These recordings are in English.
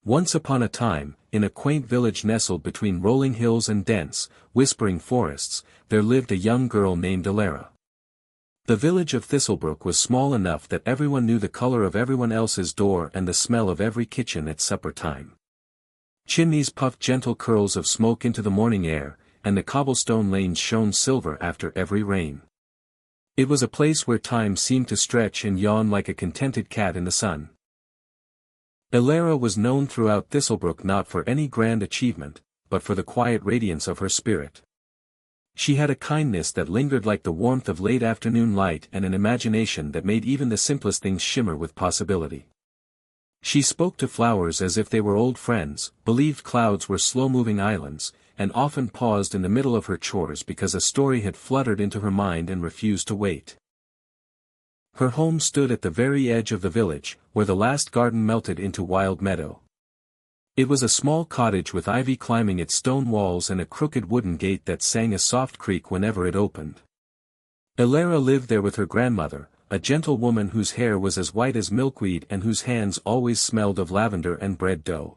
Once upon a time, in a quaint village nestled between rolling hills and dense, whispering forests, there lived a young girl named Ellara. The village of Thistlebrook was small enough that everyone knew the color of everyone else's door and the smell of every kitchen at supper time. Chimneys puffed gentle curls of smoke into the morning air, and the cobblestone lanes shone silver after every rain. It was a place where time seemed to stretch and yawn like a contented cat in the sun. Ellara was known throughout Thistlebrook not for any grand achievement, but for the quiet radiance of her spirit. She had a kindness that lingered like the warmth of late afternoon light and an imagination that made even the simplest things shimmer with possibility. She spoke to flowers as if they were old friends, believed clouds were slow-moving islands, and often paused in the middle of her chores because a story had fluttered into her mind and refused to wait. Her home stood at the very edge of the village, where the last garden melted into wild meadow. It was a small cottage with ivy climbing its stone walls and a crooked wooden gate that sang a soft creak whenever it opened. Ellara lived there with her grandmother, a gentle woman whose hair was as white as milkweed and whose hands always smelled of lavender and bread dough.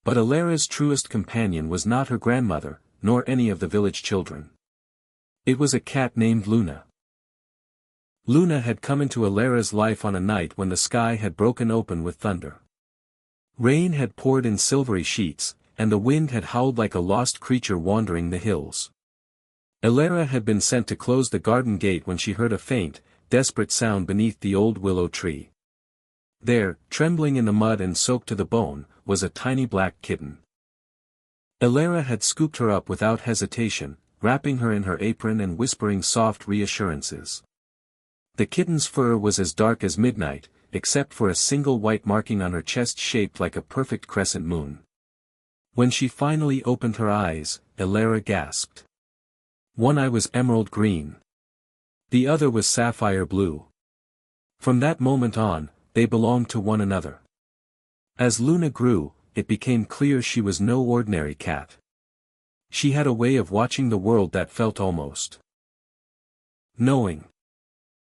But Elara's truest companion was not her grandmother, nor any of the village children. It was a cat named Luna. Luna had come into Elara's life on a night when the sky had broken open with thunder. Rain had poured in silvery sheets, and the wind had howled like a lost creature wandering the hills. Ellara had been sent to close the garden gate when she heard a faint, desperate sound beneath the old willow tree. There, trembling in the mud and soaked to the bone, was a tiny black kitten. Ellara had scooped her up without hesitation, wrapping her in her apron and whispering soft reassurances. The kitten's fur was as dark as midnight, except for a single white marking on her chest shaped like a perfect crescent moon. When she finally opened her eyes, Ellara gasped. One eye was emerald green. The other was sapphire blue. From that moment on, they belonged to one another. As Luna grew, it became clear she was no ordinary cat. She had a way of watching the world that felt almost knowing.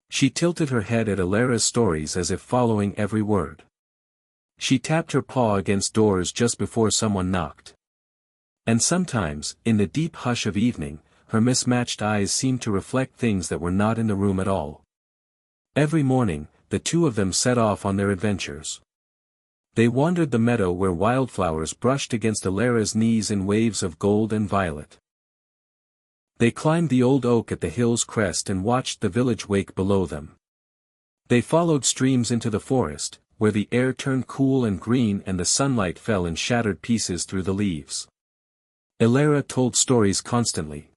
She tilted her head at Elara's stories as if following every word. She tapped her paw against doors just before someone knocked. And sometimes, in the deep hush of evening, her mismatched eyes seemed to reflect things that were not in the room at all. Every morning, the two of them set off on their adventures. They wandered the meadow where wildflowers brushed against Elara's knees in waves of gold and violet. They climbed the old oak at the hill's crest and watched the village wake below them. They followed streams into the forest, where the air turned cool and green and the sunlight fell in shattered pieces through the leaves. Ellara told stories constantly.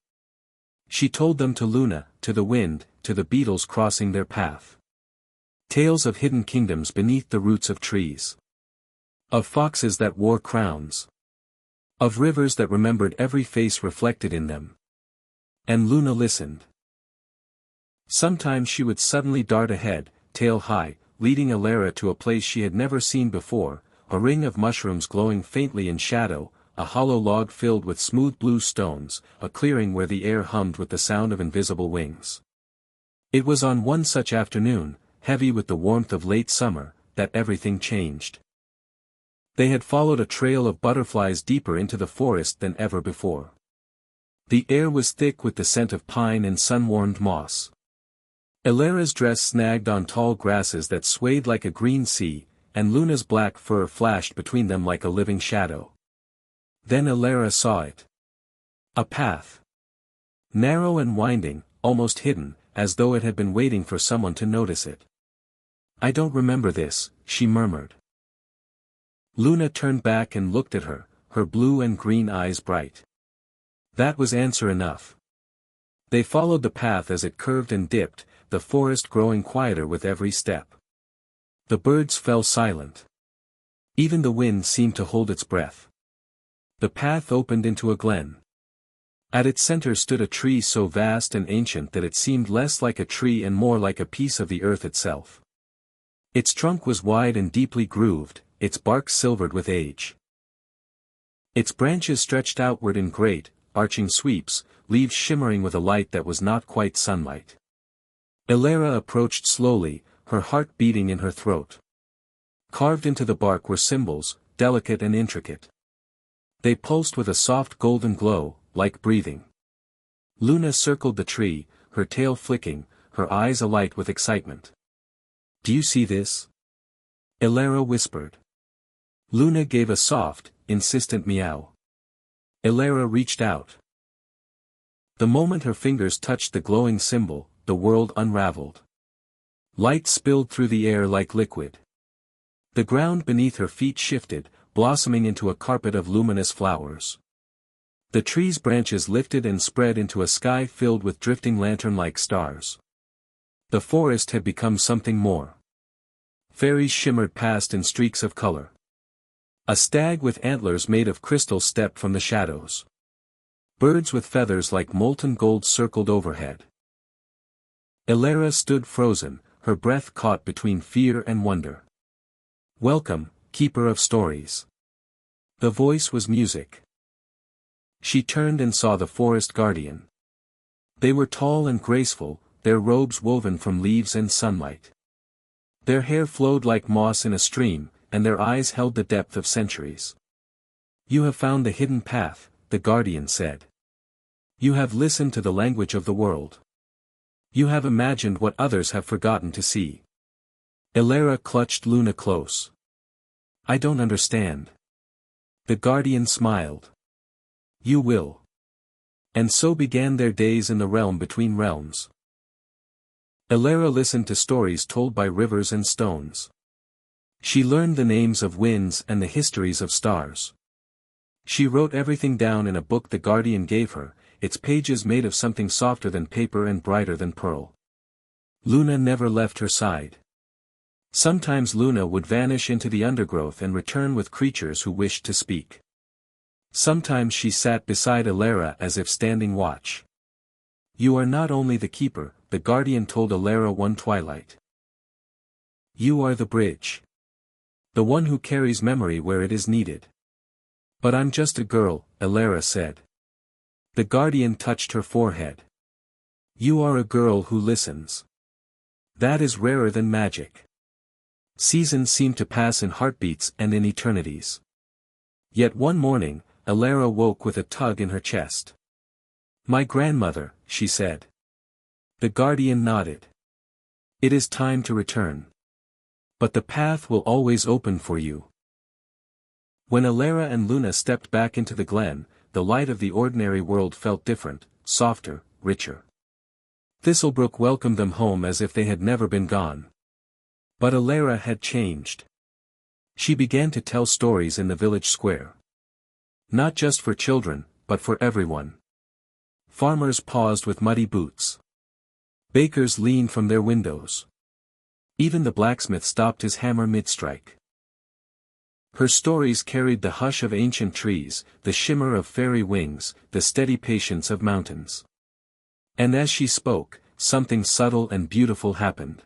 She told them to Luna, to the wind, to the beetles crossing their path. Tales of hidden kingdoms beneath the roots of trees. Of foxes that wore crowns. Of rivers that remembered every face reflected in them. And Luna listened. Sometimes she would suddenly dart ahead, tail high, leading Ellara to a place she had never seen before, a ring of mushrooms glowing faintly in shadow, a hollow log filled with smooth blue stones, a clearing where the air hummed with the sound of invisible wings. It was on one such afternoon, heavy with the warmth of late summer, that everything changed. They had followed a trail of butterflies deeper into the forest than ever before. The air was thick with the scent of pine and sun-warmed moss. Elara's dress snagged on tall grasses that swayed like a green sea, and Luna's black fur flashed between them like a living shadow. Then Ellara saw it. A path. Narrow and winding, almost hidden, as though it had been waiting for someone to notice it. "I don't remember this," she murmured. Luna turned back and looked at her, her blue and green eyes bright. That was answer enough. They followed the path as it curved and dipped, the forest growing quieter with every step. The birds fell silent. Even the wind seemed to hold its breath. The path opened into a glen. At its center stood a tree so vast and ancient that it seemed less like a tree and more like a piece of the earth itself. Its trunk was wide and deeply grooved, its bark silvered with age. Its branches stretched outward in great, arching sweeps, leaves shimmering with a light that was not quite sunlight. Ellara approached slowly, her heart beating in her throat. Carved into the bark were symbols, delicate and intricate. They pulsed with a soft golden glow, like breathing. Luna circled the tree, her tail flicking, her eyes alight with excitement. "Do you see this?" Ellara whispered. Luna gave a soft, insistent meow. Ellara reached out. The moment her fingers touched the glowing symbol, the world unraveled. Light spilled through the air like liquid. The ground beneath her feet shifted, blossoming into a carpet of luminous flowers. The tree's branches lifted and spread into a sky filled with drifting lantern-like stars. The forest had become something more. Fairies shimmered past in streaks of color. A stag with antlers made of crystal stepped from the shadows. Birds with feathers like molten gold circled overhead. Ellara stood frozen, her breath caught between fear and wonder. "Welcome, keeper of stories." The voice was music. She turned and saw the forest guardian. They were tall and graceful, their robes woven from leaves and sunlight. Their hair flowed like moss in a stream, and their eyes held the depth of centuries. "You have found the hidden path," the guardian said. "You have listened to the language of the world. You have imagined what others have forgotten to see." Ellara clutched Luna close. "I don't understand." The guardian smiled. "You will." And so began their days in the realm between realms. Ellara listened to stories told by rivers and stones. She learned the names of winds and the histories of stars. She wrote everything down in a book the guardian gave her, its pages made of something softer than paper and brighter than pearl. Luna never left her side. Sometimes Luna would vanish into the undergrowth and return with creatures who wished to speak. Sometimes she sat beside Ellara as if standing watch. "You are not only the keeper," the guardian told Ellara one twilight. "You are the bridge. The one who carries memory where it is needed." "But I'm just a girl," Ellara said. The guardian touched her forehead. "You are a girl who listens. That is rarer than magic." Seasons seem to pass in heartbeats and in eternities. Yet one morning, Ellara woke with a tug in her chest. "My grandmother," she said. The guardian nodded. "It is time to return. But the path will always open for you." When Ellara and Luna stepped back into the glen, the light of the ordinary world felt different, softer, richer. Thistlebrook welcomed them home as if they had never been gone. But Ellara had changed. She began to tell stories in the village square. Not just for children, but for everyone. Farmers paused with muddy boots. Bakers leaned from their windows. Even the blacksmith stopped his hammer mid-strike. Her stories carried the hush of ancient trees, the shimmer of fairy wings, the steady patience of mountains. And as she spoke, something subtle and beautiful happened.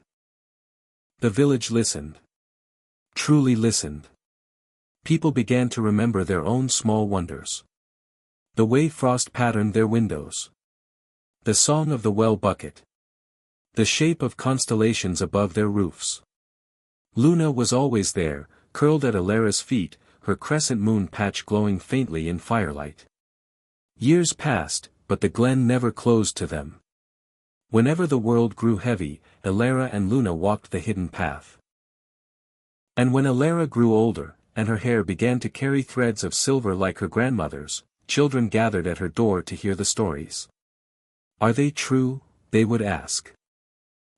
The village listened. Truly listened. People began to remember their own small wonders. The way frost patterned their windows. The song of the well bucket. The shape of constellations above their roofs. Luna was always there, curled at Elara's feet, her crescent moon patch glowing faintly in firelight. Years passed, but the glen never closed to them. Whenever the world grew heavy, Ellara and Luna walked the hidden path. And when Ellara grew older, and her hair began to carry threads of silver like her grandmother's, children gathered at her door to hear the stories. "Are they true?" they would ask.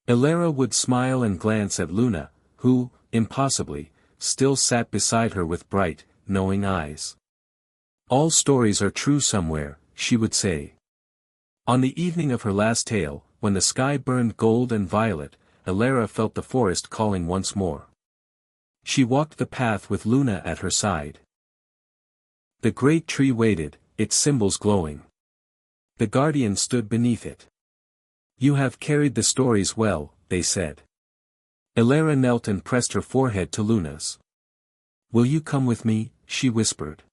Ellara would smile and glance at Luna, who, impossibly, still sat beside her with bright, knowing eyes. "All stories are true somewhere," she would say. On the evening of her last tale, when the sky burned gold and violet, Ellara felt the forest calling once more. She walked the path with Luna at her side. The great tree waited, its symbols glowing. The guardian stood beneath it. "You have carried the stories well," they said. Ellara knelt and pressed her forehead to Luna's. "Will you come with me?" she whispered.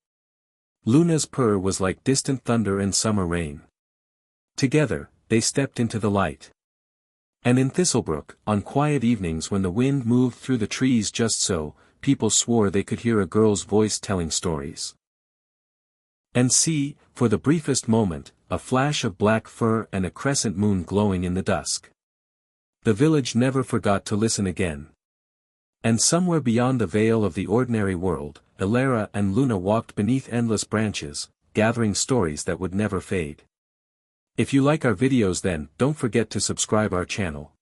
Luna's purr was like distant thunder and summer rain. Together, they stepped into the light. And in Thistlebrook, on quiet evenings when the wind moved through the trees just so, people swore they could hear a girl's voice telling stories. And see, for the briefest moment, a flash of black fur and a crescent moon glowing in the dusk. The village never forgot to listen again. And somewhere beyond the veil of the ordinary world, Ellara and Luna walked beneath endless branches, gathering stories that would never fade. If you like our videos then, don't forget to subscribe our channel.